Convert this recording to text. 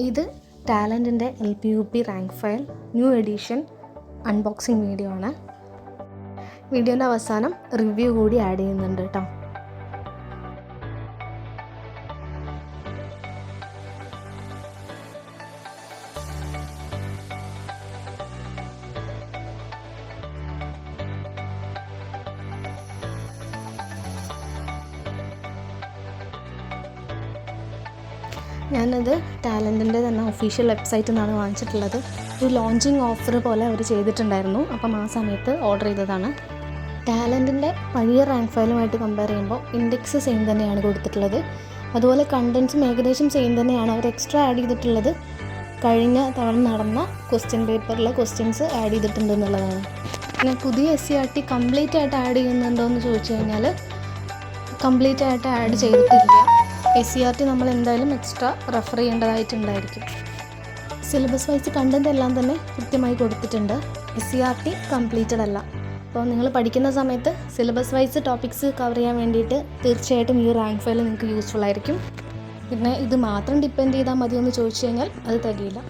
ഇത് ടാലൻറ്റിൻ്റെ LPUP rank file new edition unboxing video ആണ്. വീഡിയോൻ്റെ അവസാനം റിവ്യൂ കൂടി ആഡ് ചെയ്യുന്നുണ്ട് കേട്ടോ. ഞാനത് ടാലൻറ്റിൻ്റെ തന്നെ ഒഫീഷ്യൽ വെബ്സൈറ്റിൽ നിന്നാണ് വാങ്ങിച്ചിട്ടുള്ളത്. ഒരു ലോഞ്ചിങ് ഓഫർ പോലെ അവർ ചെയ്തിട്ടുണ്ടായിരുന്നു. അപ്പം ആ സമയത്ത് ഓർഡർ ചെയ്തതാണ്. ടാലൻറ്റിൻ്റെ പഴയ റാങ്ക് ഫയലുമായിട്ട് കമ്പയർ ചെയ്യുമ്പോൾ ഇൻഡെക്സ് സെയിം തന്നെയാണ് കൊടുത്തിട്ടുള്ളത്. അതുപോലെ കണ്ടൻസും ഏകദേശം സെയിം തന്നെയാണ്. അവർ എക്സ്ട്രാ ആഡ് ചെയ്തിട്ടുള്ളത് കഴിഞ്ഞ തവണ നടന്ന ക്വസ്റ്റ്യൻ പേപ്പറിലെ ക്വസ്റ്റ്യൻസ് ആഡ് ചെയ്തിട്ടുണ്ട് എന്നുള്ളതാണ്. പിന്നെ പുതിയ SCERT കംപ്ലീറ്റ് ആയിട്ട് ആഡ് ചെയ്യുന്നുണ്ടോ എന്ന് ചോദിച്ചു കഴിഞ്ഞാൽ കംപ്ലീറ്റ് ആയിട്ട് ആഡ് ചെയ്തിട്ടില്ല. SCERT നമ്മൾ എന്തായാലും എക്സ്ട്രാ റെഫർ ചെയ്യേണ്ടതായിട്ടുണ്ടായിരിക്കും. സിലബസ് വൈസ് കണ്ടൻറ് എല്ലാം തന്നെ കൃത്യമായി കൊടുത്തിട്ടുണ്ട്. SCERT കംപ്ലീറ്റഡ് അല്ല. അപ്പോൾ നിങ്ങൾ പഠിക്കുന്ന സമയത്ത് സിലബസ് വൈസ് ടോപ്പിക്സ് കവർ ചെയ്യാൻ വേണ്ടിയിട്ട് തീർച്ചയായിട്ടും ഈ റാങ്ക് ഫയൽ നിങ്ങൾക്ക് യൂസ്ഫുൾ ആയിരിക്കും. പിന്നെ ഇത് മാത്രം ഡിപ്പെൻഡ് ചെയ്താൽ മതിയെന്ന് ചോദിച്ചു കഴിഞ്ഞാൽ അത് തികയില്ല.